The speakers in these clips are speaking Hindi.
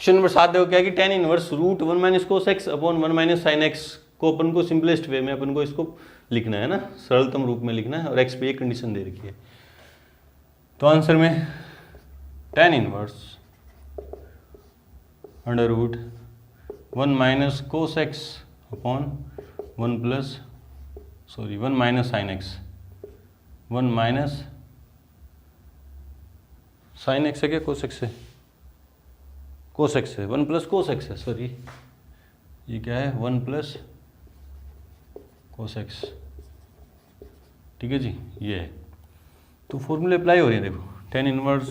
क्वेश्चन नंबर 7 देखो क्या है कि tan inverse root 1 minus cos x upon 1 minus sine x को अपन को सिंपलेस्ट वे में अपन को इसको लिखना है ना, सरलतम रूप में लिखना है, और एक्स पे ये कंडीशन दे रखी है। तो आंसर में tan inverse under root 1 minus cos x upon 1 minus sine x, 1 minus sine x है क्या कोस एक्स है, कोस एक्स है, 1 प्लस कोस एक्स है, सॉरी ये क्या है 1 प्लस कोस एक्स, ठीक है जी ये है। तो फॉर्मूले अप्लाई हो रही है देखो, tan इनवर्स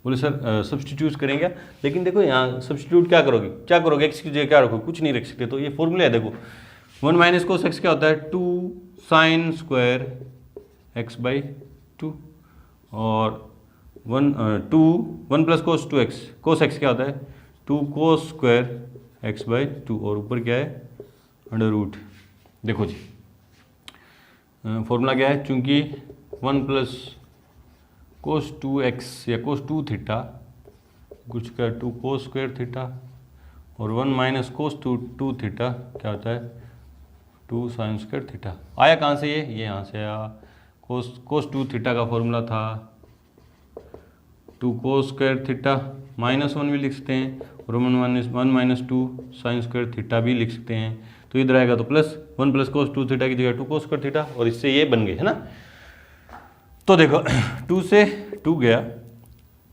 बोले सर सब्सटीट्यूट करेंगे, लेकिन देखो यहाँ सब्सटीट्यूट क्या करोगे एक्स की जगह क्या रखोगे, कुछ नहीं रख सकते। तो ये फॉर्मूला है देखो 1 माइनस कोस एक्स क्या होता है 2 साइन स्क्वायर एक्स बाई 2, और 1 प्लस कोस 2 एक्स, कोस एक्स क्या होता है 2 कोस स्क्वायर एक्स बाई 2, और ऊपर क्या है अंडर रूट। देखो जी फॉर्मूला क्या है, चूंकि 1 प्लस कोस 2 एक्स या कोस 2 थीटा कुछ का 2 कोस स्क्वायर थीटा, और 1 माइनस कोस 2 थीटा क्या होता है 2 साइन स्क्वायर थीटा। आया कहाँ से ये यहाँ से आया, कोस 2 थीटा का फॉर्मूला था 2 कोस स्क्वायर थीटा -1 भी लिख सकते हैं, और 1 माइनस 2 साइन स्क्वायर थीटा भी लिख सकते हैं। तो इधर आएगा तो प्लस 1 प्लस कोस 2 थीटा की जगह 2 कोस स्क्वायर थीटा, और इससे ये बन गए है ना। तो देखो 2 से 2 गया,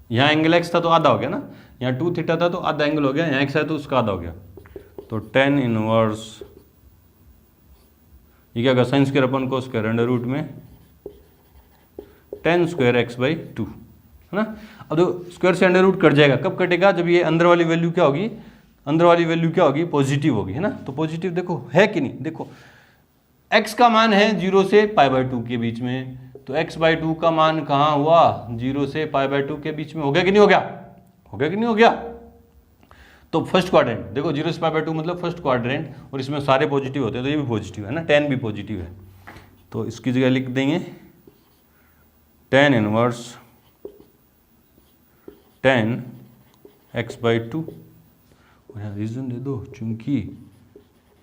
यहाँ एंगल एक्स था तो आधा हो गया ना, यहाँ 2 थीटा था तो आधा एंगल हो गया, यहाँ एक्स है तो उसका आधा हो गया। तो tan इनवर्स ये क्या होगा sine square upon cos square under root में tan स्क्वायर एक्स बाई 2 है ना। अब तो स्क्वायर से अंडर रूट कट जाएगा, कब कटेगा जब ये अंदर वाली वैल्यू क्या होगी, अंदर वाली वैल्यू क्या होगी पॉजिटिव होगी है ना। तो पॉजिटिव देखो है कि नहीं, देखो x का मान है 0 से π/2 के बीच में, तो x/2 का मान कहाँ हुआ 0 से π/2 के बीच में, हो गया कि नहीं हो गया, हो गया कि नहीं हो गया। तो फर्स्ट क्वाड्रेंट देखो 0 से π/2 मतलब फर्स्ट क्वाड्रेंट, और इसमें सारे पॉजिटिव होते हैं तो ये भी पॉजिटिव है ना, tan भी पॉजिटिव है। तो इसकी जगह लिख देंगे tan इनवर्स tan x/2, और यहाँ रीजन दे दो चूंकि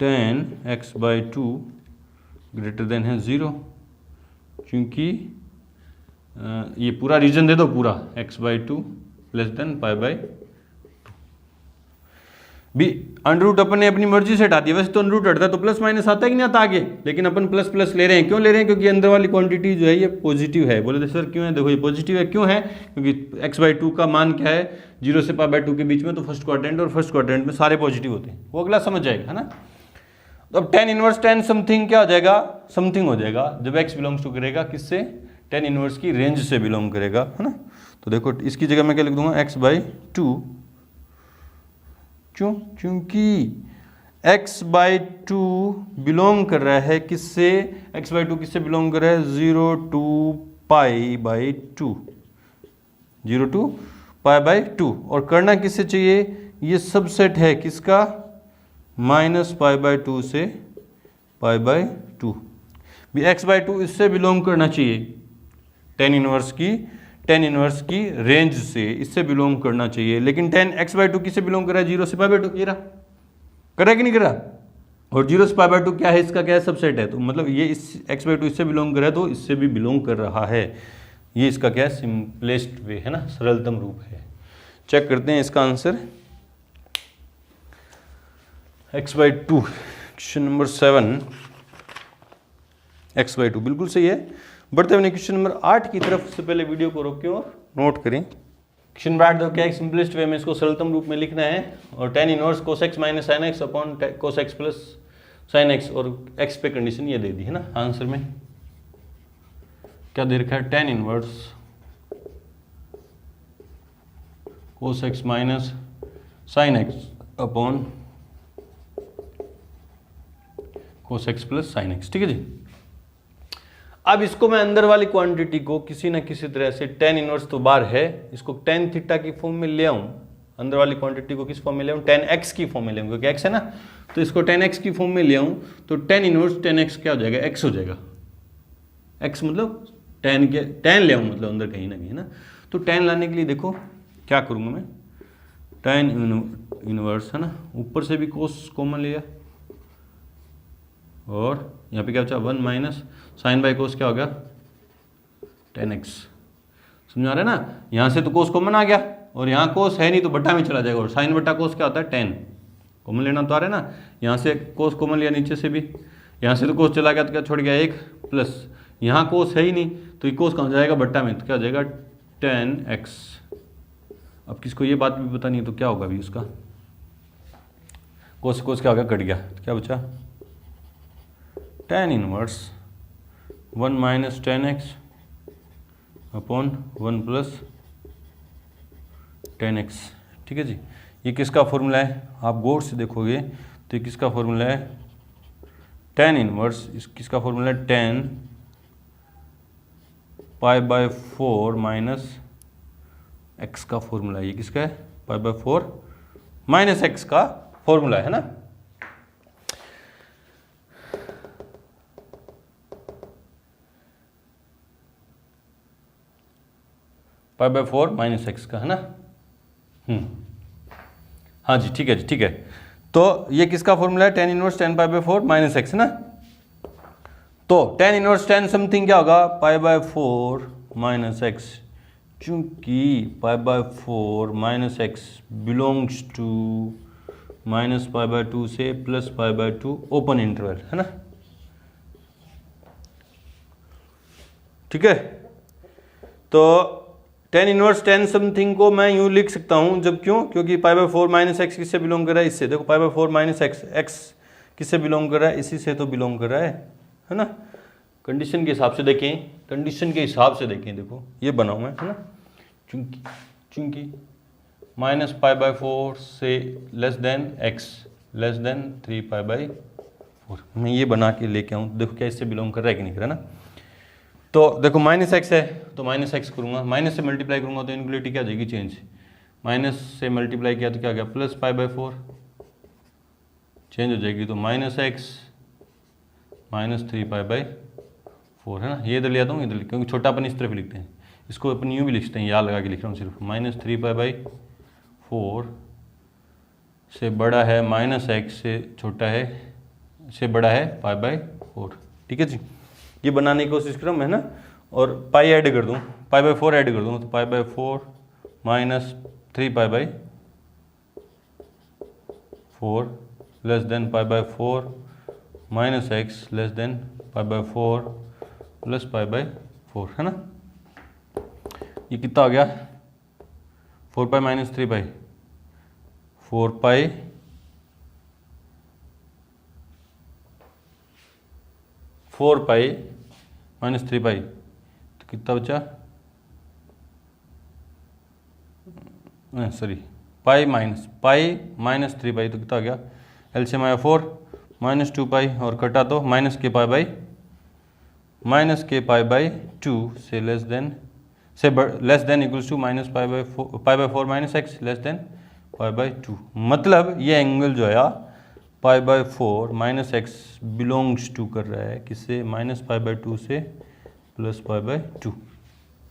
tan x/2 ग्रेटर देन है 0, क्योंकि ये पूरा रीजन दे दो पूरा x/2 लेस देन π/2 भी। अंडर रूट अपन ने अपनी मर्जी से हटा दिया, वैसे तो अंडर रूट हटता है तो प्लस माइनस आता है कि नहीं आता आगे, लेकिन अपन प्लस प्लस ले रहे हैं, क्यों ले रहे हैं क्योंकि अंदर वाली क्वांटिटी जो है ये पॉजिटिव है। बोले सर क्यों है, देखो ये पॉजिटिव है, क्यों है क्योंकि x/2 का मान क्या है 0 से π/2 के बीच में, तो फर्स्ट क्वाड्रेंट, और फर्स्ट क्वाड्रेंट में सारे पॉजिटिव होते हैं, वो अगला समझ जाएगा है ना। तो अब tan इनवर्स tan समथिंग क्या हो जाएगा, समथिंग हो जाएगा जब x बिलोंग्स टू करेगा किससे, tan इनवर्स की रेंज से बिलोंग करेगा है ना। तो देखो इसकी जगह मैं क्या लिख दूंगा x/2, क्यों, क्योंकि x/2 बिलोंग कर रहा है किससे, x/2 किससे बिलोंग कर रहा है 0 to π/2, 0 to π/2, और करना किससे चाहिए, ये सबसेट है किसका -π/2 से π/2 भी, x/2 इससे बिलोंग करना चाहिए, tan इनवर्स की रेंज से इससे बिलोंग करना चाहिए, लेकिन tan x/2 किससे बिलोंग कर रहा है 0 से π/2, ये रहा, कर रहा है कि नहीं कर रहा, और 0 से π/2 क्या है, इसका क्या है सबसेट है, तो मतलब ये इस x/2 इससे बिलोंग कर रहा है तो इससे भी बिलोंग कर रहा है, ये इसका क्या है सिंपलेस्ट वे है ना, सरलतम रूप है। चेक करते हैं इसका answer x/2, question number 7 x/2 बिल्कुल सही है। बढ़ते हुए क्वेश्चन नंबर 8 की तरफ, से पहले वीडियो को रोकें और नोट करें। क्वेश्चन नंबर 8 दो क्या है, सिंपलेस्ट वे में इसको सरलतम रूप में लिखना है, और tan inverse cos x minus sine x upon cos x plus sine x, और x पे कंडीशन ये दे दी है ना। आंसर में क्या दे रखा है, tan inverse cos x minus sine x upon cos x plus sine x, ठीक है जी। अब इसको मैं अंदर वाली क्वांटिटी को किसी न किसी तरह से tan इनवर्स तो बार है, इसको tan थीटा की फॉर्म में ले आऊं, अंदर वाली क्वांटिटी को किस फॉर्म में ले आऊं, tan x की फॉर्म में ले आऊं, क्योंकि x है ना, तो इसको tan x की फॉर्म में ले आऊं तो tan इनवर्स tan x क्या हो जाएगा, x हो जाएगा, x मतलब tan ले आऊं मतलब अंदर कहीं ना कहीं ना। तो tan लाने के लिए देखो क्या करूंगा मैं, tan इनवर्स है ना, ऊपर से भी कोस कॉमन लिया और यहाँ पे क्या बचा 1 माइनस साइन बाई कोस क्या हो गया tan x। समझ आ रहा है ना, यहाँ से तो कोस कॉमन आ गया और यहाँ कोस है नहीं तो बट्टा में चला जाएगा और साइन बट्टा कोस क्या होता है tan। कॉमन लेना तो आ रहा है ना, यहाँ से कोस कॉमन लिया नीचे से भी, यहाँ से तो कोस चला गया तो क्या छोड़ गया 1 प्लस यहाँ कोस है ही नहीं तो ये कोस कहाँ जाएगा बट्टा में, तो क्या हो जाएगा tan x। अब किसको ये बात भी पता नहीं तो क्या होगा अभी उसका, कोस कोस क्या हो गया कट गया तो क्या बचा tan inverse 1 minus tan x upon 1 plus tan x। ठीक है जी, ये किसका फॉर्मूला है, आप गौर से देखोगे तो ये किसका फॉर्मूला है tan इनवर्स, इस किसका फॉर्मूला है tan pi by 4 minus x का फॉर्मूला है। ये किसका है पाई बाय 4 माइनस x का फॉर्मूला है ना। पाई बाय 4 माइनस x का है ना। हाँ जी ठीक है जी ठीक है, तो ये किसका फॉर्मूला है tan inverse tan pi by 4 minus x ना। तो tan इनवर्स tan समथिंग क्या होगा पाई बाय 4 माइनस x, चूंकि pi by 4 minus x belongs to minus pi by 2 से plus pi by 2 open interval है ना। ठीक है, तो tan इनवर्स tan समथिंग को मैं यूं लिख सकता हूं, जब क्यों, क्योंकि पाई बाय 4 माइनस एक्स किससे बिलोंग कर रहा है, इससे। देखो पाई बाय 4 माइनस एक्स, एक्स किससे बिलोंग कर रहा है, इसी से तो बिलोंग कर रहा है ना। कंडीशन के हिसाब से देखें, कंडीशन के हिसाब से देखें, देखो ये बनाऊं मैं है ना, चूंकि माइनस पाई बाय 4 से less than x less then 3 pi by 4, मैं ये बना के लेके आऊँ, देखो क्या इससे बिलोंग कर रहा है कि नहीं कर रहा ना। तो देखो माइनस एक्स है तो माइनस एक्स करूँगा, माइनस से मल्टीप्लाई करूँगा तो इनक्वलिटी क्या हो जाएगी चेंज, माइनस से मल्टीप्लाई किया तो क्या गया प्लस पाई बाय 4 चेंज हो जाएगी, तो minus x minus 3 pi by 4 है ना। ये इधर ले आता हूँ इधर, क्योंकि छोटा अपन इस तरफ लिखते हैं, इसको अपन यूँ भी लिखते हैं, याद लगा के लिख रहा हूँ सिर्फ, माइनस 3 पाई बाय 4 से बड़ा है माइनस एक्स से छोटा है से बड़ा है पाई बाय 4। ठीक है जी, ये बनाने की कोशिश कर रहा हूँ मैं ना, और पाई ऐड कर दूँ, पाई बाय 4 ऐड कर दूँ तो पाई by 4 minus 3 pi by 4 less than pi by 4 minus x less than pi by 4 plus pi by 4 है ना। ये कितना हो गया 4 पाई माइनस 3 पाई 4 पाई माइनस 3 पाई, तो कितना बचा, सॉरी पाई माइनस 3 पाई, तो कितना हो गया एलसीएम आया 4 माइनस 2 पाई और कटा तो माइनस के पाई बाई 2 से less than equals to minus pi by 4 minus x less than pi by 2। मतलब ये एंगल जो है pi by 4 minus x belongs to कर रहा है किससे, माइनस पाई बाय 2 से प्लस पाई बाय 2।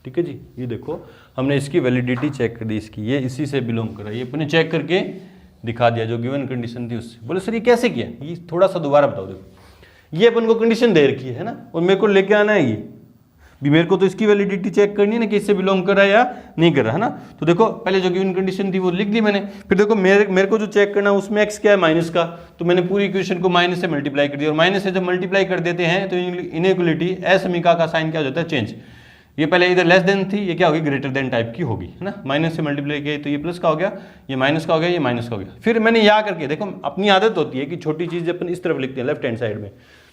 ठीक है जी, ये देखो हमने इसकी वैलिडिटी चेक कर दी इसकी, ये इसी से बिलोंग कर रहा है, ये अपने चेक करके दिखा दिया जो गिवन कंडीशन थी उससे। बोले सर ये कैसे किया, ये थोड़ा सा दोबारा बताओ। देखो ये अपन को कंडीशन दे रखी है ना, और मेरे को लेके आना है, ये भी मेरे को तो इसकी वैलिडिटी चेक करनी है ना कि इससे बिलोंग कर रहा है या नहीं कर रहा है ना। तो देखो पहले जो गिवन कंडीशन थी वो लिख दी मैंने, फिर देखो मेरे को जो चेक करना है उसमें एक्स क्या है माइनस का, तो मैंने पूरी इक्वेशन को माइनस से मल्टीप्लाई कर दिया, और माइनस से जब मल्टीप्लाई कर देते हैं तो इनइक्वलिटी असमीका का साइन क्या हो जाता है चेंज। ये पहले इधर लेस देन थी, ये क्या होगी ग्रेटर देन टाइप की होगी है ना, माइनस से मल्टीप्लाई किया तो ये प्लस का हो गया, ये माइनस का हो गया, ये माइनस का हो गया। फिर मैंने यहाँ करके देखो अपनी आदत होती है कि छोटी चीज़ अपन इस तरफ लिखते हैं लेफ्ट हैंड साइड में,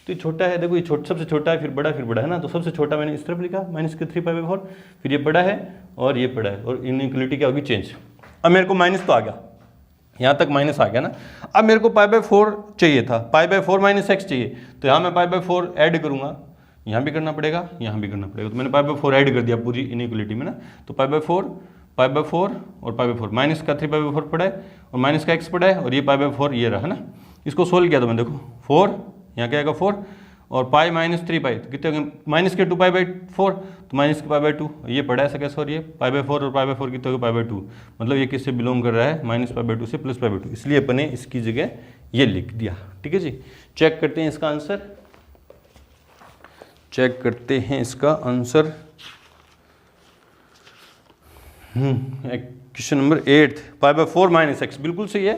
तो ये छोटा है, देखो ये सबसे छोटा है, फिर बड़ा है ना, तो सबसे छोटा मैंने इस तरफ लिखा माइनस के 3 पाई बाय 4, फिर ये बड़ा है और ये बड़ा है, और इनइक्वलिटी क्या होगी चेंज। अब मेरे को माइनस तो आ गया, यहाँ तक माइनस आ गया ना। अब मेरे को पाई बाय 4 चाहिए था, पाई बाय 4 माइनस एक्स चाहिए, तो यहाँ मैं पाई बाय 4 ऐड करूँगा, यहाँ भी करना पड़ेगा, यहाँ भी करना पड़ेगा, तो मैंने पाई बाय 4 ऐड कर दिया पूरी इनइक्वलिटी में ना। तो पाई बाय 4 और पाई बाय 4 माइनस का 3 पाई बाय 4 पड़ा है और माइनस का एक्स पड़ा है, और ये पाई बाय 4 ये रहा है ना। इसको सोल्व किया तो मैं देखो 4 यहाँ क्या आएगा 4 और पाई -3 पाई, तो कितने हो गए -2 पाई/4, तो -2 ये पढ़ा है ऐसा कैसे, और ये पाई/4 और पाई/4 कितने हो गए पाई/2, मतलब ये किससे बिलोंग कर रहा है, -पाई/2 से +पाई/2, इसलिए अपने इसकी जगह ये लिख दिया। ठीक है जी, चेक करते हैं इसका आंसर, चेक करते हैं इसका आंसर। क्वेश्चन नंबर 8 पाई/4 - x बिल्कुल सही है।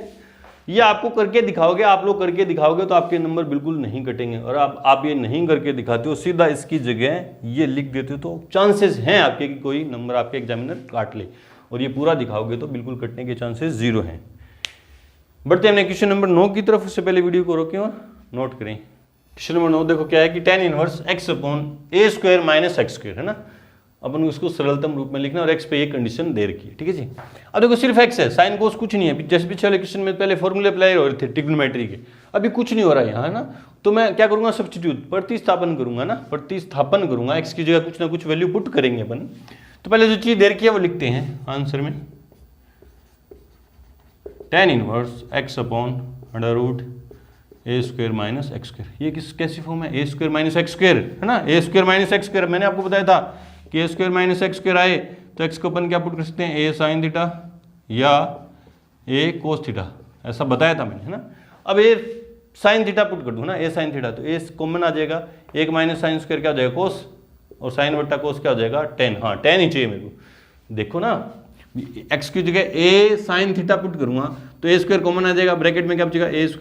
ये आपको करके दिखाओगे, आप लोग करके दिखाओगे तो आपके नंबर बिल्कुल नहीं कटेंगे, और आप ये नहीं करके दिखाते हो, सीधा इसकी जगह ये लिख देते हो, तो चांसेस हैं आपके कि कोई नंबर आपके एग्जामिनर काट ले, और ये पूरा दिखाओगे तो बिल्कुल कटने के चांसेस 0 हैं। बढ़ते हैं क्वेश्चन नंबर 9 की तरफ। उससे पहले वीडियो को रोकें और नोट करें। क्वेश्चन नंबर 9 देखो क्या है कि tan इनवर्स x/a² - x² है ना, अपन उसको सरलतम रूप में लिखना, और x पे ये कंडीशन दे रखी है। ठीक है जी, अब देखो सिर्फ x है, साइन कोस कुछ नहीं है, जैसे पिछले वाले क्वेश्चन में पहले फॉर्मूले अप्लाई हो रहे थे ट्रिग्नोमेट्री के, अभी कुछ नहीं हो रहा है यहाँ, है ना, तो मैं क्या करूंगा, सब्स्टिट्यूट प्रतिस्थापन करूंगा ना, प्रतिस्थापन करूंगा, x की जगह कुछ ना कुछ वैल्यू पुट करेंगे अपन। तो पहले जो चीज दे रखी है वो लिखते हैं आंसर में, tan इनवर्स x/√a² - x², ये कैसी फॉर्म है, a² - x², है ना, a² - x², मैंने आपको बताया था कि a² - x² आए तो x को अपन क्या पुट कर सकते हैं, a sin थीटा या a cos थीटा, ऐसा बताया था मैंने, है ना। अब a sin थीटा पुट कर दूँ ना, a sin थीटा, तो a कॉमन आ जाएगा, 1 - sin² क्या हो जाएगा cos, और sin बट्टा cos क्या हो जाएगा tan, हाँ tan ही चाहिए मेरे को। देखो ना, x की जगह a sin थीटा पुट करूँगा तो a² कॉमन आ जाएगा, ब्रैकेट में क्या बचेगा, a²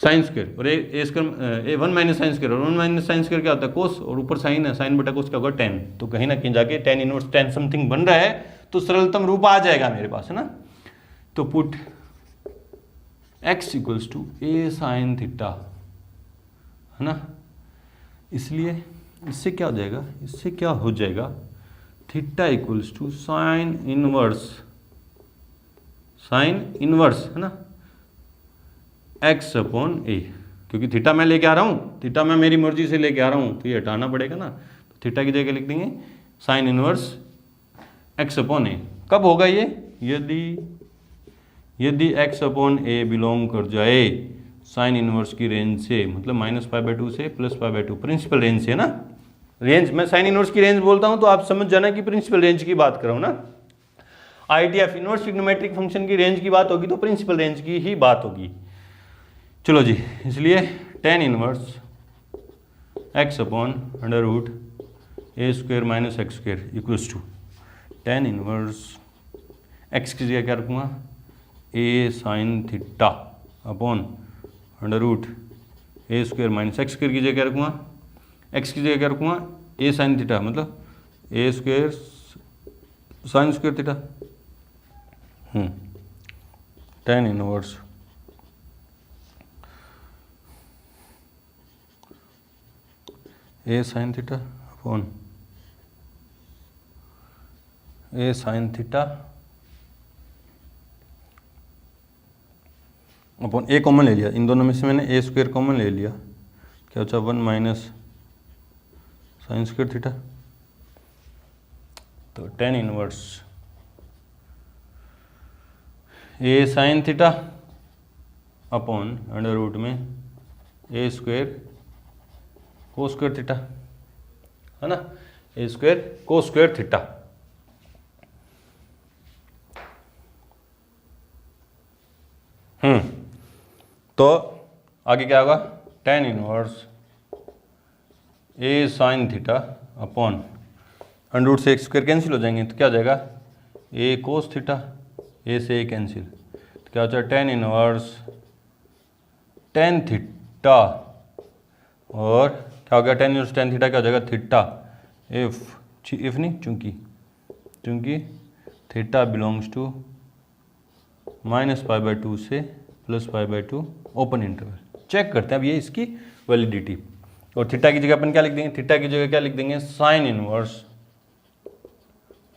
sin², और a1 - sin², और 1 - sin² क्या होता है cos, और ऊपर साइन है, साइन बटा cos क्या होगा tan, तो कहीं ना कहीं जाके tan इनवर्स tan समथिंग बन रहा है, तो सरलतम रूप आ जाएगा मेरे पास, है ना। तो put x = a sin theta, है ना, इसलिए इससे क्या हो जाएगा, इससे क्या हो जाएगा, थीटा = साइन इनवर्स, है ना, x/a, क्योंकि थीटा मैं लेके आ रहा हूँ, थीटा मैं मेरी मर्जी से लेके आ रहा हूँ, तो ये हटाना पड़ेगा ना, तो थीटा की जगह लिख देंगे साइन इनवर्स x/a। कब होगा ये, यदि x/a बिलोंग कर जाए साइन इनवर्स की रेंज से, मतलब -पाई/2 से +पाई/2, प्रिंसिपल रेंज से, ना, रेंज, मैं साइन इनवर्स की रेंज बोलता हूँ तो आप समझ जाना कि प्रिंसिपल रेंज की बात कर रहा हूँ ना। IDF इनवर्स ट्रिग्नोमेट्रिक फंक्शन की रेंज की बात होगी तो प्रिंसिपल रेंज की ही बात होगी। चलो जी, इसलिए tan inverse x/√a² - x² = tan inverse x की जगह क्या रखूँगा, a sin theta upon √a² - x² की जगह क्या रखूँगा, x की जगह क्या रखूँगा, a sin थीटा, मतलब a² sin² theta, tan inverse a sin theta upon a sin theta upon a common ले लिया, इन दोनों में से मैंने a² कॉमन ले लिया, क्या बचा 1 - sin² थीटा, तो tan inverse a sin theta upon √ में a² cos² थीटा, है ना, a² cos² थीटा। तो आगे क्या होगा, tan inverse a sin theta upon √ से x² कैंसिल हो जाएंगे, तो क्या हो जाएगा a cos थीटा, a से a कैंसिल, तो क्या हो जाएगा tan इनवर्स tan थीटा, और क्या हो गया tan इनवर्स tan थीटा क्या हो जाएगा थीटा इफ नहीं, चूंकि थीटा बिलोंग्स टू -पाई/2 से +पाई/2 ओपन इंटरवल। चेक करते हैं अब ये इसकी वैलिडिटी, और थीटा की जगह अपन क्या लिख देंगे, थीटा की जगह क्या लिख देंगे, साइन इनवर्स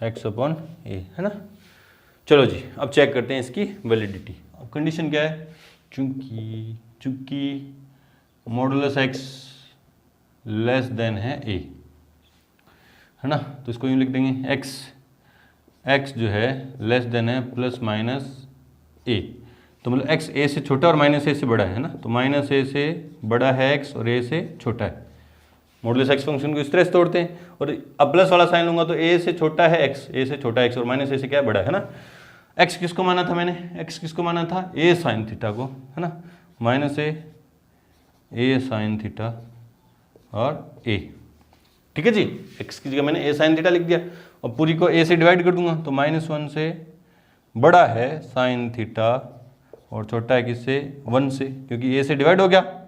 x/a, है ना। चलो जी, अब चेक करते हैं इसकी वैलिडिटी। अब कंडीशन क्या है, चूंकि मॉडुलस x लेस देन है a, है ना, तो इसको यूँ लिख देंगे x जो है लेस देन है ±a, तो मतलब एक्स ए से छोटा और माइनस ए से बड़ा है ना, तो माइनस ए से बड़ा है एक्स और ए से छोटा है। मॉडुलस एक्स फंक्शन को इस तरह से तोड़ते हैं, और अब प्लस वाला साइन लूंगा तो ए से छोटा है एक्स, ए से छोटा एक्स और माइनस ए से क्या है, बड़ा है ना। एक्स किसको माना था मैंने, एक्स किसको माना था, ए साइन थीटा को, है ना, माइनस ए साइन थीटा और ए, ठीक है जी। एक्स की जगह मैंने ए साइन थीटा लिख दिया, और पूरी को ए से डिवाइड कर दूंगा, तो -1 से बड़ा है साइन थीटा और छोटा है किससे, 1 से, क्योंकि ए से डिवाइड हो गया।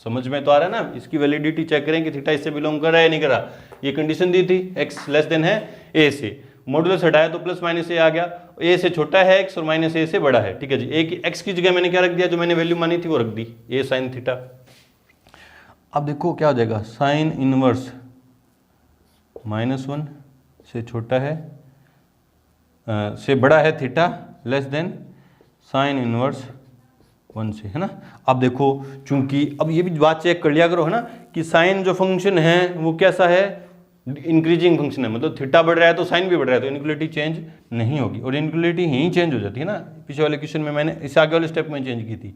समझ में तो आ रहा है ना। इसकी वैलिडिटी चेक करें कि थीटा इससे बिलोंग कर रहा है या नहीं कर रहा। ये कंडीशन दी थी एक्स लेस देन है ए से, मॉडुलस हटाया तो प्लस माइनस ए आ गया, ए से छोटा है एक्स और माइनस ए से बड़ा है, ठीक है जी। ए की एक्स की जगह मैंने क्या रख दिया, जो मैंने वैल्यू मानी थी वो रख दी, ए साइन थीटा। अब देखो क्या हो जाएगा, साइन इनवर्स -1 से छोटा है से बड़ा है theta less then sine inverse 1 से, है ना। अब देखो चूंकि अब ये भी बात चेक कर लिया करो, है ना, कि साइन जो फंक्शन है वो कैसा है, इंक्रीजिंग फंक्शन है, मतलब थीटा बढ़ रहा है तो साइन भी बढ़ रहा है, तो इनक्वलिटी चेंज नहीं होगी, और इनक्वलिटी ही चेंज हो जाती है ना। पिछले वाले क्वेश्चन में मैंने इस आगे वाले स्टेप में चेंज की थी।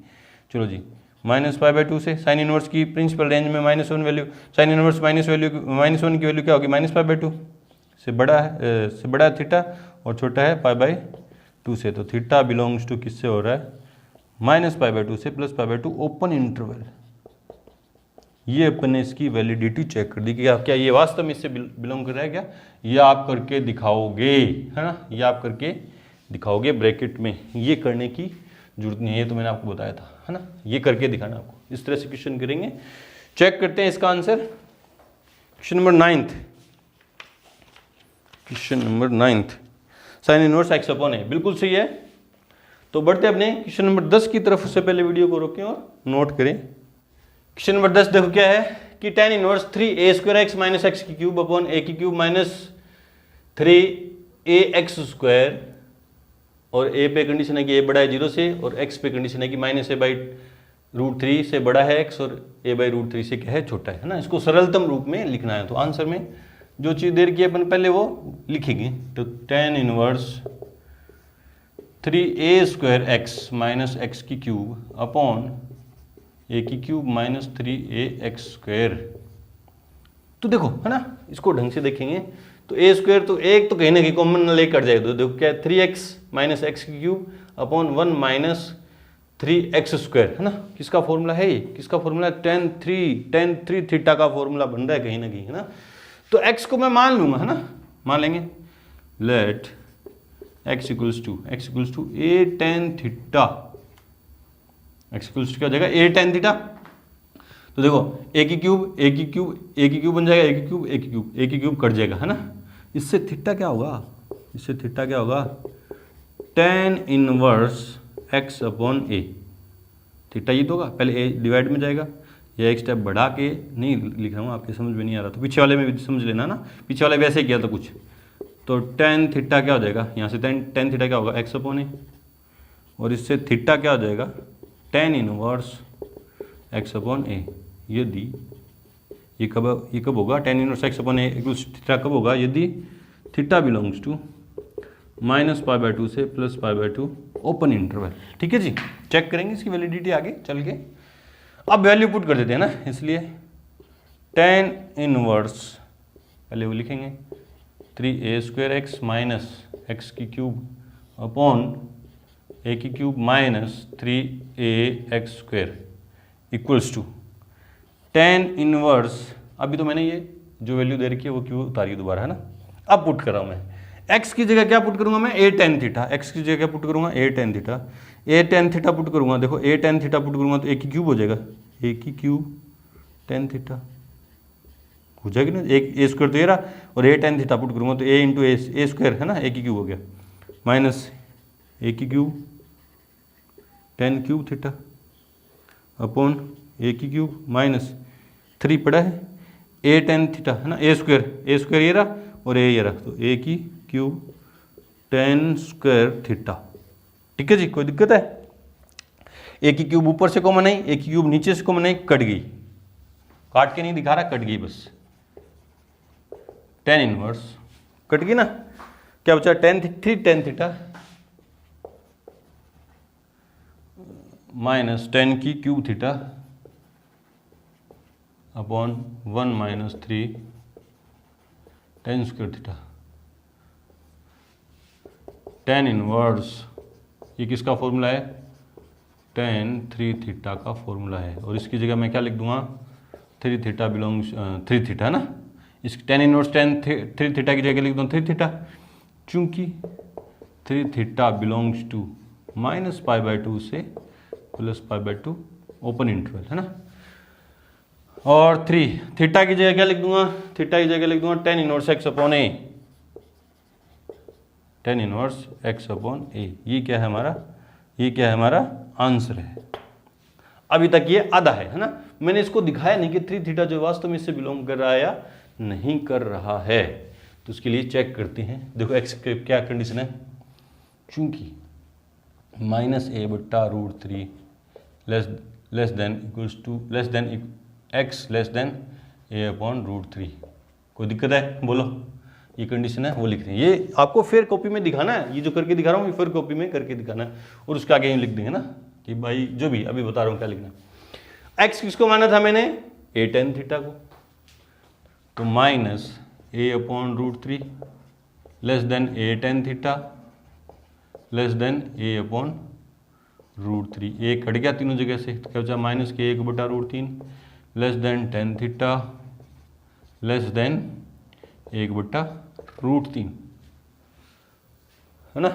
चलो जी, -π/2 से साइन इनवर्स की प्रिंसिपल रेंज में -1 वैल्यू, साइन इनवर्स -1 की वैल्यू क्या होगी, -π/2 से बड़ा है थीटा और छोटा है π/2 से, तो थीटा बिलोंग्स टू किससे हो रहा है, -π/2 से +π/2 ओपन इंटरवल। ये अपने इसकी वैलिडिटी चेक कर दी कि क्या ये वास्तव में इससे बिलोंग कर रहा है क्या, ये आप करके दिखाओगे, है ना, ये आप करके दिखाओगे ब्रैकेट में। ये करने की जरूरत नहीं है, ये तो मैंने आपको बताया था, है ना, ये करके दिखाना आपको। इस तरह से क्वेश्चन करेंगे। चेक करते हैं इसका answer. Question number 9, question number 9, sine inverse X upon A, बिल्कुल सही है। तो बढ़ते अपने क्वेश्चन नंबर 10 की तरफ। उससे पहले वीडियो को रोकें और नोट करें। क्वेश्चन नंबर 10 देखो क्या है कि tan inverse 3a² minus x की क्यूब अपॉन ए की क्यूब माइनस 3ax², और a पे कंडीशन है कि a बड़ा है 0 से, और x पे कंडीशन है कि -a/√3 से बड़ा है x और a/√3 से क्या है, छोटा है ना। इसको सरलतम रूप में लिखना है, तो आंसर में जो चीज़ दे रखी है अपन पहले वो लिखेंगे। तो tan inverse 3a² minus x की क्यूब अपॉन ए की क्यूब माइनस 3ax²। तो देखो, है ना, इसको ढंग से देखेंगे तो a² तो एक तो कहीं ना कहीं कॉमन ले कट जाएगा, तो देखो क्या है, 3x माइनस एक्स की क्यूब अपॉन 1 माइनस 3x², है ना। किसका फॉर्मूला है ये, किसका फॉर्मूला है, tan 3 थीटा का फॉर्मूला बन रहा है कहीं ना कहीं, है ना। तो x को मैं मान लूंगा, है ना, मान लेंगे, let x equals to a tan theta, x equals to क्या हो जाएगा, a tan थीटा। तो देखो a की क्यूब बन जाएगा, a की क्यूब कट जाएगा, है ना। इससे थीटा क्या होगा, tan inverse x upon a, theta ये तो होगा, पहले a डिवाइड में जाएगा, ये एक स्टेप बढ़ा के नहीं लिख रहा हूँ, आपके समझ में नहीं आ रहा तो पीछे वाले में भी समझ लेना ना, पीछे वाले वैसे ही किया था कुछ। तो tan थीटा क्या हो जाएगा, यहाँ से tan थीटा क्या होगा, x अपॉन a, और इससे थीटा क्या हो जाएगा, tan inverse x upon a। यदि ये कब होगा, tan inverse x upon a equals theta कब होगा, यदि थीटा बिलोंग्स टू -π/2 से +π/2 ओपन इंटरवल, ठीक है जी। चेक करेंगे इसकी वैलिडिटी आगे चल के। अब वैल्यू पुट कर देते हैं ना, इसलिए tan इनवर्स पहले वो लिखेंगे 3a² माइनस एक्स की क्यूब अपॉन ए की cube minus 3ax² equals to tan inverse, अभी तो मैंने ये जो वैल्यू दे रखी है वो क्यों उतारी दोबारा, है ना। अब पुट कर रहा हूँ मैं, x की जगह क्या पुट करूंगा मैं, a tan थीटा, x की जगह क्या पुट करूंगा, a tan थीटा पुट करूंगा। देखो a tan थीटा पुट करूंगा तो a की क्यूब हो जाएगा, a की क्यूब tan थीटा हो जाएगी ना, एक a² तो ये रहा, और a tan थीटा पुट करूंगा तो a इंटू a², है ना, a की क्यूब हो गया, माइनस a की cube tan cube theta upon a की क्यूब माइनस 3 पड़ा है a tan थीटा, है ना, a² ये रहा और a ये रहा, तो a की क्यूब tan² थीटा, ठीक है जी। कोई दिक्कत है, a की क्यूब ऊपर से कॉमन आई, a की क्यूब नीचे से कॉमन आई, कट गई, काट के नहीं दिखा रहा, कट गई बस, tan इनवर्स कट गई ना, क्या बचा tan थीटा माइनस टेन की cube theta upon 1 minus 3 ten square theta. Tan inverse ये किसका फॉर्मूला है? टेन 3 थीटा का फॉर्मूला है। और इसकी जगह मैं क्या लिख दूंगा? 3 थीटा बिलोंग्स 3 थीटा है ना। इस टेन इनवर्स 3 थीटा की जगह लिख दूँ 3 थीटा, चूंकि 3 theta belongs to minus pi by 2 से plus pi by 2 open interval है ना। और 3 थीटा की जगह क्या लिख दूंगा? थीटा की जगह लिख दूंगा टेन इनवर्स एक्स अपॉन ए, टेन इनवर्स एक्स अपॉन ए। ये क्या है हमारा? ये क्या है हमारा? आंसर है। अभी तक ये आधा है ना। मैंने इसको दिखाया नहीं कि 3 थीटा जो वास्तव में इससे बिलोंग कर रहा है या नहीं कर रहा है। तो उसके लिए चेक करते हैं। देखो एक्स के क्या कंडीशन है? चूंकि माइनस ए बट्टा root 3 less than equals to less than x less than a upon root 3। कोई दिक्कत है? बोलो। ये कंडीशन है वो लिख रहे हैं। ये आपको फेयर कॉपी में दिखाना है। ये जो करके दिखा रहा हूँ ये फेयर कॉपी में करके दिखाना है। और उसके आगे लिख देंगे ना कि भाई जो भी अभी बता रहा हूँ क्या लिखना है। एक्स किसको माना था मैंने? ए टेन थीटा को। तो minus A upon root 3 less than A ten theta less than a upon root 3। एक हट गया तीनों जगह से, क्या बचा? माइनस के 1 बटा root 3 less than tan theta less than 1 बटा रूट 3 है ना।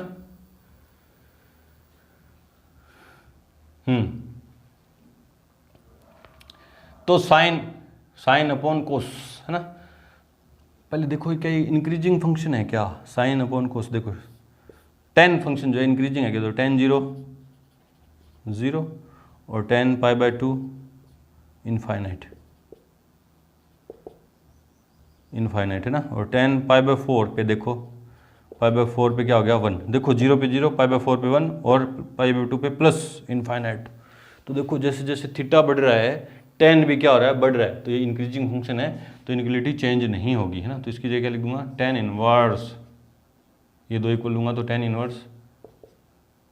तो साइन अपॉन कोस है ना। पहले देखो क्या इंक्रीजिंग फंक्शन है क्या? साइन अपॉन कोस। देखो टेन फंक्शन जो है इंक्रीजिंग है क्या? तो टेन 0 0 और टेन पाई बाय 2 इनफाइनाइट है ना। और टेन पाई बाय 4 पे देखो, पाई बाय 4 पे क्या हो गया? 1। देखो 0 पे 0, पाई बाय 4 पे 1 और पाई बाय 2 पे प्लस इनफाइनाइट। तो देखो जैसे जैसे थीटा बढ़ रहा है टेन भी क्या हो रहा है? बढ़ रहा है। तो ये इंक्रीजिंग फंक्शन है तो इनक्वलिटी चेंज नहीं होगी है ना। तो इसकी जगह लिख दूंगा टेन इनवर्स, ये दो इक्वल लूंगा तो tan inverse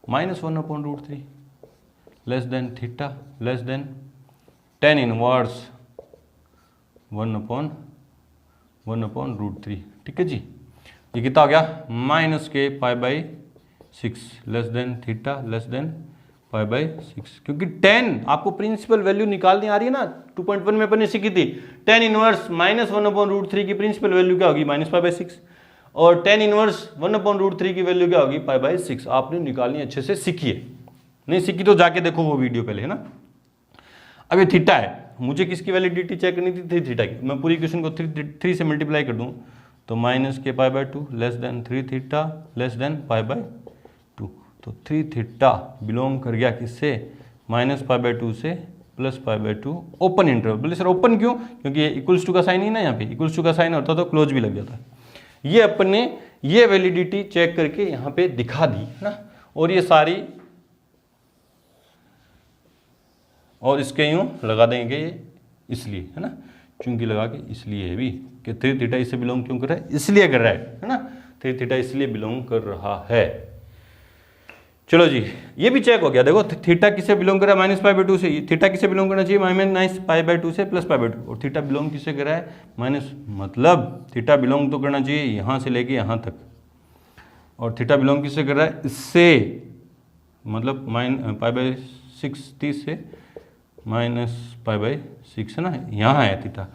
minus 1 upon root 3 less than theta less than tan inverse 1 upon root 3। ठीक है जी। ये कितना हो गया? माइनस के पाई by 6 less than theta less than pi by 6। क्योंकि 10 आपको प्रिंसिपल वैल्यू निकालनी आ रही है ना। 2.1 में अपन ने सीखी थी tan inverse minus 1 upon root 3 की प्रिंसिपल वैल्यू क्या होगी? Minus pi by 6। और टेन इनवर्स 1 अपॉन रूट 3 की वैल्यू क्या होगी? पाई बाई 6। आपने निकालनी अच्छे से सीखिए, नहीं सीखी तो जाके देखो वो वीडियो पहले है ना। अब ये थीटा है, मुझे किसकी वैलिडिटी चेक करनी थी? 3 थीटा की। मैं पूरी इक्वेशन को 3 से मल्टीप्लाई कर दूं तो माइनस के पाई by 2 less than 3 theta less than pi by 2। तो 3 थीटा बिलोंग कर गया किससे? माइनस पाई बाय 2 से plus pi by 2 open interval. बोले सर ओपन क्यों? क्योंकि ये इक्वल्स टू का साइन ही ना, यहाँ पे इक्वल्स टू का साइन होता तो क्लोज भी लग जाता। ये अपन ने ये वैलिडिटी चेक करके यहाँ पे दिखा दी है ना। और ये सारी और इसके यूँ लगा देंगे ये इसलिए है ना, चूंकि लगा के इसलिए है भी कि 3 थीटा इससे बिलोंग क्यों कर रहा है? इसलिए कर रहा है ना। 3 थीटा इसलिए बिलोंग कर रहा है। चलो जी ये भी चेक हो गया। देखो थीटा किससे बिलोंग कर रहा है? माइनस पाई बाय 2 से। थीटा किससे बिलोंग करना चाहिए? माइनस पाई बाय 2 से प्लस पाई बाय 2। और थीटा बिलोंग किससे कर रहा है? माइनस, मतलब थीटा बिलोंग तो करना चाहिए यहाँ से लेके यहाँ तक। और थीटा बिलोंग किससे कर रहा है? इससे, मतलब पाई बाय 6 30 से माइनस पाई बाय 6 है ना। यहाँ है थीटा,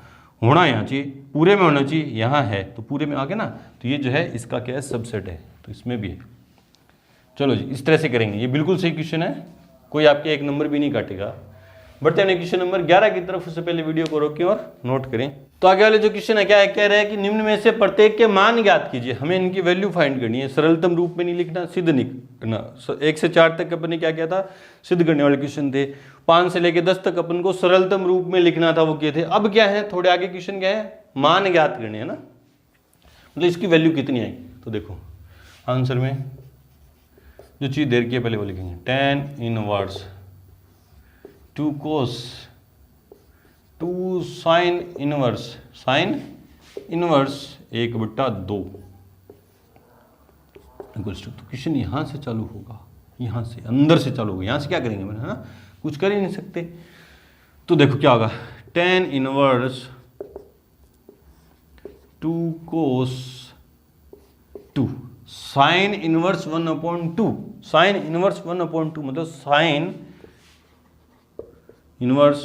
होना यहाँ चाहिए, पूरे में होना चाहिए, यहाँ है तो पूरे में आ गया ना। तो ये जो है इसका क्या है? सबसेट है, तो इसमें भी है। चलो जी इस तरह से करेंगे। ये बिल्कुल सही क्वेश्चन है, कोई आपके एक नंबर भी नहीं काटेगा। बढ़ते हैं क्वेश्चन नंबर 11 की तरफ। उससे पहले वीडियो को रोकें और नोट करें। तो आगे वाले जो क्वेश्चन है क्या है? कह रहे हैं कि निम्न में से प्रत्येक के मान ज्ञात कीजिए। हमें इनकी वैल्यू फाइंड करनी है। सरलतम रूप में नहीं लिखना, सिद्ध नहीं करना। 1 से 4 तक अपन ने क्या किया था? सिद्ध करने वाले क्वेश्चन थे। 5 से लेकर 10 तक अपन को सरलतम रूप में लिखना था, वो किए थे। अब क्या है? थोड़े आगे क्वेश्चन क्या है? मान ज्ञात करने है ना, मतलब इसकी वैल्यू कितनी आएगी। तो देखो आंसर में जो चीज देर की है पहले वो लिखेंगे। Tan inverse 2 cos 2 sine inverse 1/2 equals to. तो क्वेश्चन यहां से चालू होगा यहाँ से अंदर से चालू होगा, यहाँ से क्या करेंगे मैंने, है ना, कुछ कर ही नहीं सकते। तो देखो क्या होगा, tan inverse 2 cos 2 sine inverse 1/2, sign inverse 1/2 मतलब साइन इनवर्स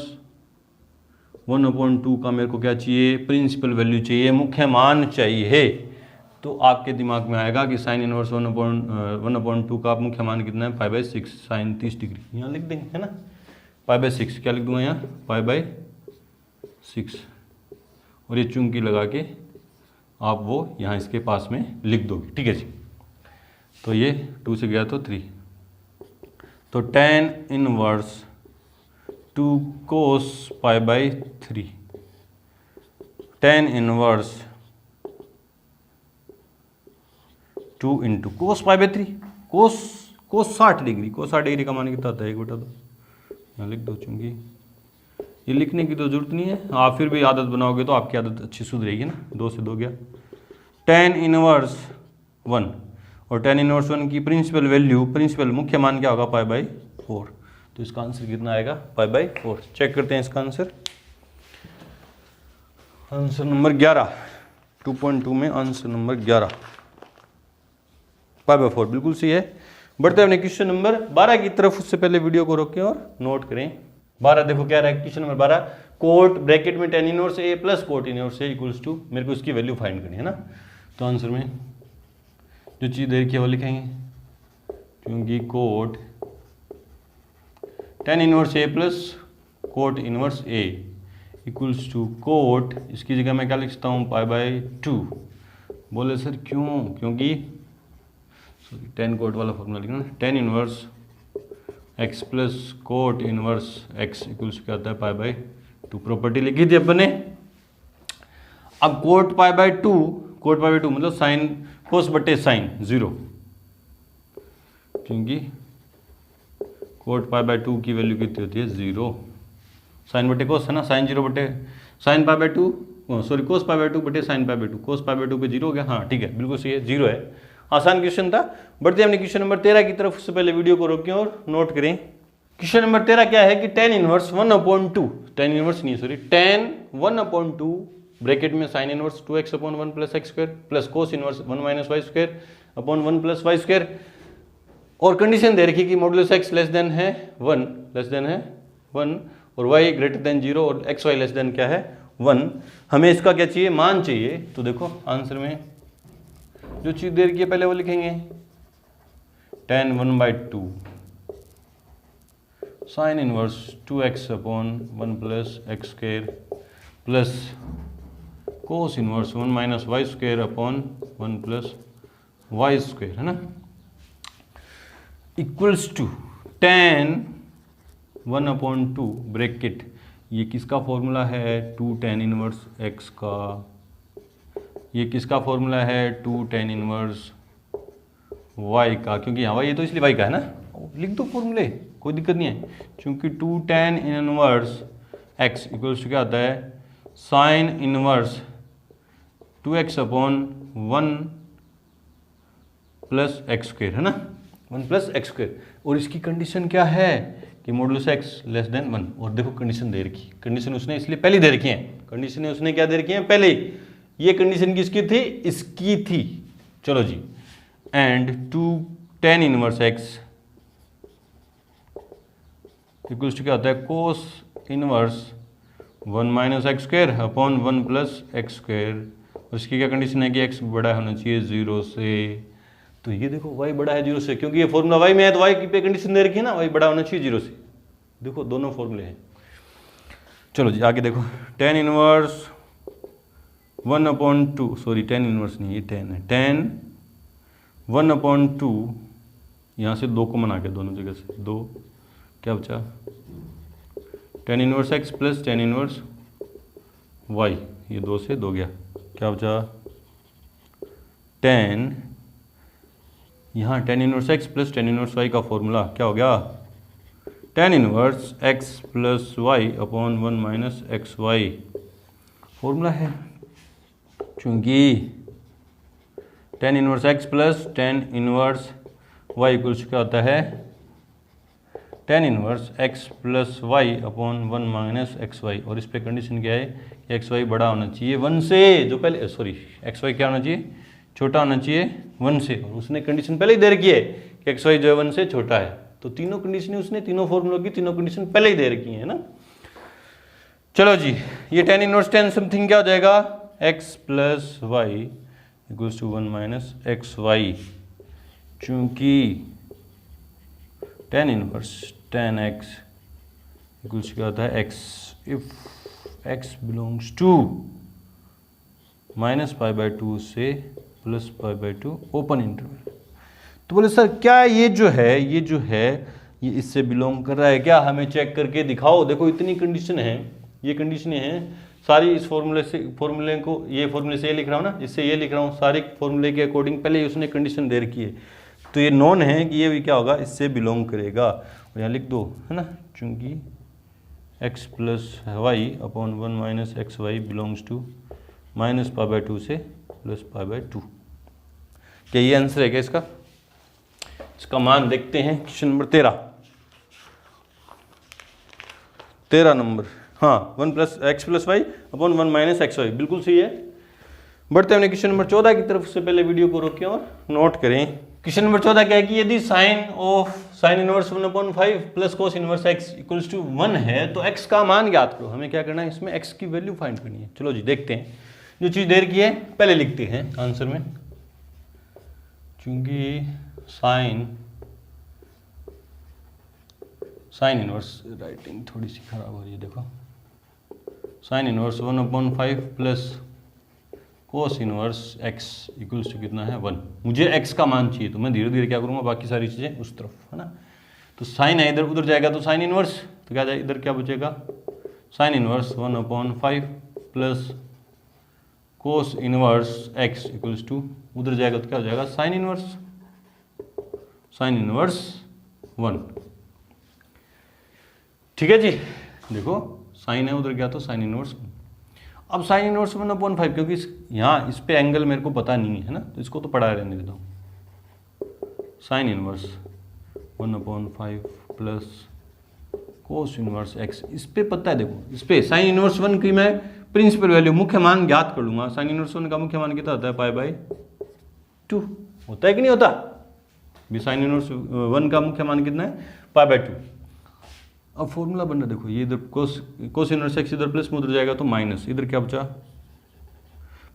1/2 का मेरे को क्या चाहिए, प्रिंसिपल वैल्यू चाहिए, मुख्य मान चाहिए। तो आपके दिमाग में आएगा कि साइन इनवर्स 1/2 का मुख्य मान कितना है, π/6 साइन 30 डिग्री, यहाँ लिख देंगे, है ना, π/6, क्या लिख दूंगा यहाँ, π/6, और ये चुंकी लगा के आप वो यहाँ इसके पास में लिख दोगे, ठीक है जी। तो ये 2 से गया तो 3, तो tan inverse 2 cos π/3, tan inverse 2 into cos π/3, cos 60 degree, cos 60 degree का मान कितना आता है 1/2, यहाँ लिख दो, चूंकि ये लिखने की तो जरूरत नहीं है, आप फिर भी आदत बनाओगे तो आपकी आदत अच्छी सुधरेगी ना। 2 से 2 गया, tan इनवर्स 1, और tan इनवर्स 1 की प्रिंसिपल वैल्यू, प्रिंसिपल मुख्य मान क्या होगा, π/4, तो इसका आंसर कितना आएगा, π/4। चेक करते हैं इसका आंसर, आंसर नंबर 11, 2.2 में आंसर नंबर 11 π/4 बिल्कुल सही है। बढ़ते हैं अपने क्वेश्चन नंबर 12 की तरफ, उससे पहले वीडियो को रोकें और नोट करें। 12 देखो क्या रहा है, क्वेश्चन नंबर 12, कोट ब्रैकेट में tan inverse a plus cot inverse a equals to, मेरे को इसकी वैल्यू फाइंड करनी है ना। तो आंसर में जो चीज़ दे रखी है वो लिखेंगे, क्योंकि cot tan inverse a plus cot inverse a equals to cot, इसकी जगह मैं क्या लिख सकता हूँ, π/2। बोले सर क्यों, क्योंकि tan कोट वाला फॉर्मूला लिखना, tan inverse x plus cot inverse x equals क्या होता है, π/2, प्रॉपर्टी लिखी थी अपन ने। अब कोट π/2 मतलब साइन कोस बटे साइन 0, क्योंकि कोट π/2 की वैल्यू कितनी होती है 0, साइन बटे कोस है ना, साइन 0 बटे साइन π/2, सॉरी कोस π/2 बटे साइन π/2, कोस π/2 पे 0 हो गया, हाँ ठीक है, बिल्कुल सही है, 0 है, आसान क्वेश्चन था। बढ़ते हैं हमने क्वेश्चन नंबर 13 की तरफ, उससे पहले वीडियो को रोकें और नोट करें। क्वेश्चन नंबर 13 क्या है कि tan इनवर्स 1/2, tan इनवर्स नहीं सॉरी tan 1/2 ब्रैकेट में sin inverse 2x/1 plus x square plus cos inverse 1 - y square upon 1 plus y square, और कंडीशन दे रखी कि मॉडुलस x लेस देन है 1 और y ग्रेटर देन 0 और xy लेस देन क्या है 1। हमें इसका क्या चाहिए, मान चाहिए। तो देखो आंसर में जो चीज दे रखी है पहले वो लिखेंगे, tan 1/2 sign inverse 2x/1 plus x square plus cos inverse 1 - y square upon 1 plus y square, है ना, इक्वल्स टू tan 1/2 ब्रैकेट, ये किसका फॉर्मूला है, 2 tan इनवर्स x का, ये किसका फॉर्मूला है, 2 tan इनवर्स y का, क्योंकि यहाँ ये तो इसलिए y का है ना, लिख दो फॉर्मूले, कोई दिक्कत नहीं है, क्योंकि 2 tan inverse x equals to क्या आता है, sine inverse 2x/1 plus x square, है ना, 1 प्लस x स्क्वायर, और इसकी कंडीशन क्या है कि मॉडुलस x लेस देन 1, और देखो कंडीशन दे रखी, कंडीशन उसने इसलिए पहले दे रखी है, कंडीशन उसने क्या दे रखी है पहले, ये कंडीशन किसकी थी, इसकी थी, चलो जी, and 2 tan inverse x equals to क्या होता है, cos inverse 1 - x square upon 1 plus x square, और इसकी क्या कंडीशन है कि x बड़ा होना चाहिए 0 से। तो ये देखो y बड़ा है 0 से, क्योंकि ये फॉर्मूला y में है तो y की पे कंडीशन दे रखी है ना, y बड़ा होना चाहिए 0 से, देखो दोनों फॉर्मूले हैं। चलो जी आगे देखो, tan inverse 1/2 sorry tan inverse नहीं, ये tan है, tan 1/2, यहाँ से 2 कॉमन आ गया दोनों जगह से, 2 क्या बचा, tan inverse x plus tan inverse y, ये 2 से 2 गया, क्या बचा, tan, यहाँ tan inverse x plus tan inverse y का फॉर्मूला क्या हो गया, tan inverse x plus y upon 1 - xy formula है, क्योंकि tan inverse x plus tan inverse y equals क्या होता है tan inverse x plus y upon 1 minus x y. और इस पे कंडीशन क्या है कि एक्स वाई बड़ा होना चाहिए 1 से, जो पहले सॉरी एक्स वाई क्या होना चाहिए, छोटा होना चाहिए 1 से। और उसने कंडीशन पहले ही दे रखी है कि एक्स वाई जो है 1 से छोटा है। तो तीनों कंडीशन उसने तीनों फॉर्मूलों की तीनों कंडीशन पहले ही दे रखी है ना। चलो जी, ये tan इनवर्स tan समथिंग क्या हो जाएगा x plus y equals to 1 minus x y. चूंकि tan inverse tan x equals क्या होता है x, if x belongs to minus pi by 2 से plus pi by 2 open interval. तो बोले सर क्या ये जो है ये इससे बिलोंग कर रहा है क्या, हमें चेक करके दिखाओ। देखो इतनी कंडीशन है, ये कंडीशनें हैं सारी इस फॉर्मूले को, ये फॉर्मूले से ये लिख रहा हूँ ना, इससे ये लिख रहा हूँ, सारे फॉर्मूले के अकॉर्डिंग पहले ही उसने कंडीशन दे रखी है। तो ये नॉन है कि ये भी क्या होगा, इससे बिलोंग करेगा। और यहाँ लिख दो है ना, चूंकि x plus y upon 1 minus x y belongs to minus pi by 2 से प्लस पाई बाई 2। क्या ये आंसर है क्या इसका? इसका मान देखते हैं क्वेश्चन नंबर 13 नंबर। हाँ 1 plus x plus y upon 1 minus x y, बिल्कुल सही है। बढ़ते हैं क्वेश्चन नंबर 14 की तरफ। से पहले वीडियो को रोकें और नोट करें। क्वेश्चन नंबर 14 क्या है कि यदि sine inverse 1/5 plus cos inverse x equals to 1 है तो x का मान ज्ञात करो। हमें क्या करना है, इसमें x की वैल्यू फाइंड करनी है। चलो जी देखते हैं, जो चीज़ देर की है पहले लिखते हैं आंसर में। चूंकि साइन इनवर्स, राइटिंग थोड़ी सी खराब हो रही है, देखो sine inverse 1/5 plus cos inverse x equals to कितना है 1। मुझे x का मान चाहिए, तो मैं धीरे धीरे क्या करूँगा, बाकी सारी चीज़ें उस तरफ है ना। तो साइन है इधर, उधर जाएगा तो साइन इनवर्स, तो क्या जाए इधर क्या बचेगा, sine inverse 1/5 plus cos inverse x equals to, उधर जाएगा तो क्या हो जाएगा साइन इनवर्स 1। ठीक है जी, देखो साइन है उधर गया तो साइन इनवर्स। अब साइन इनवर्स 1/5, क्योंकि यहाँ इस पे एंगल मेरे को पता नहीं है ना, तो इसको तो पढ़ा रहने देता हूँ। Sign inverse 1/5 plus cos inverse x, इस पे पता है, देखो इस पे साइन इनवर्स 1 की मैं प्रिंसिपल वैल्यू मुख्य मान ज्ञात कर लूंगा। साइन इनवर्स 1 का मुख्य मान कितना होता है, पाई बाई 2 होता है कि नहीं होता। भी साइन इनवर्स 1 का मुख्य मान कितना है, पाई बाई 2। अब फॉर्मूला बन रहा देखो, ये इधर कोस इनवर्स x इधर प्लस में उधर जाएगा तो माइनस, इधर क्या बचा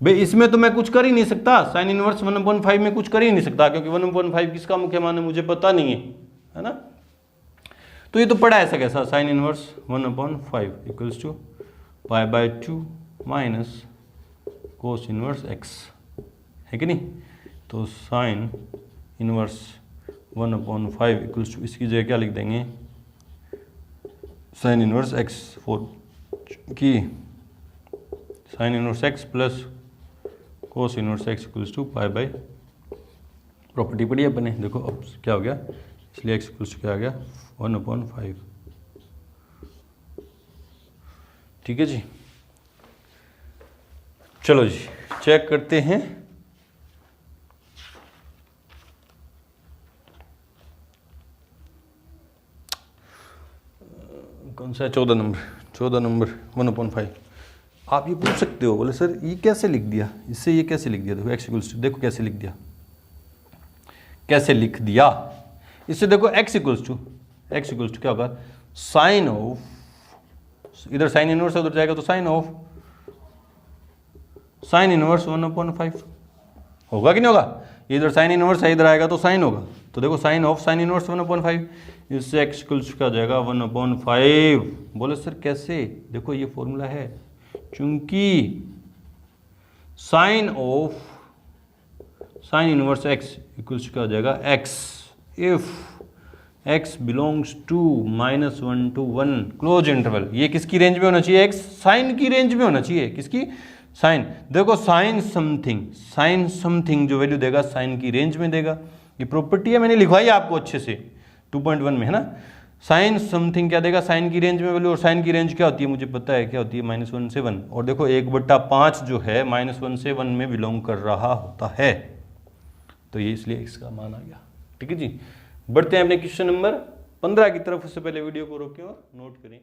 भाई, इसमें तो मैं कुछ कर ही नहीं सकता। साइन इनवर्स 1/5 में कुछ कर ही नहीं सकता, क्योंकि 1/5 किसका मुख्य मान है मुझे पता नहीं है ना। तो ये तो पड़ा ऐसा कैसा, sine inverse 1/5 equals to pi by 2 minus cos inverse x, है कि नहीं। तो साइन इनवर्स 1/5 इक्वल्स टू, इसकी जगह क्या लिख देंगे, साइन इनवर्स x, कि sine inverse x plus cos inverse x equals to pi by, property पड़ी है अपने, देखो अब क्या हो गया, इसलिए x इक्वल्स टू क्या आ गया 1/5। ठीक है जी, चलो जी चेक करते हैं। कौन सा है, 14 नंबर 1/5। आप ये पूछ सकते हो, बोले सर ये कैसे लिख दिया, इससे ये कैसे लिख दिया, देखो x इक्वल्स टू, देखो कैसे लिख दिया, इससे देखो x इक्वल्स टू क्या होगा, साइन ऑफ, इधर साइन इनवर्स है उधर जाएगा तो साइन ऑफ साइन इनवर्स 1/5 होगा कि नहीं होगा। इधर साइन इनवर्स है इधर आएगा तो साइन होगा, तो देखो साइन ऑफ साइन इनवर्स 1/5, इससे x इक्वल्स क्या हो जाएगा 1/5। बोले सर कैसे, देखो ये फॉर्मूला है, चूंकि sine of sine inverse x equals क्या हो जाएगा x, if x belongs to -1 to 1 close interval. ये किसकी रेंज में होना चाहिए, x साइन की रेंज में होना चाहिए, किसकी, साइन। देखो साइन समथिंग जो वैल्यू देगा साइन की रेंज में देगा, ये प्रॉपर्टी है, मैंने लिखवाई आपको अच्छे से 2.1 में है ना। साइन समथिंग क्या देगा, साइन की रेंज में वैल्यू, और साइन की रेंज क्या होती है मुझे पता है क्या होती है, -1 से 1। और देखो 1/5 जो है -1 से 1 में बिलोंग कर रहा होता है, तो ये इसलिए x का मान आ गया। ठीक है जी। बढ़ते हैं अपने क्वेश्चन नंबर 15 की तरफ। उससे पहले वीडियो को रोकें और नोट करें।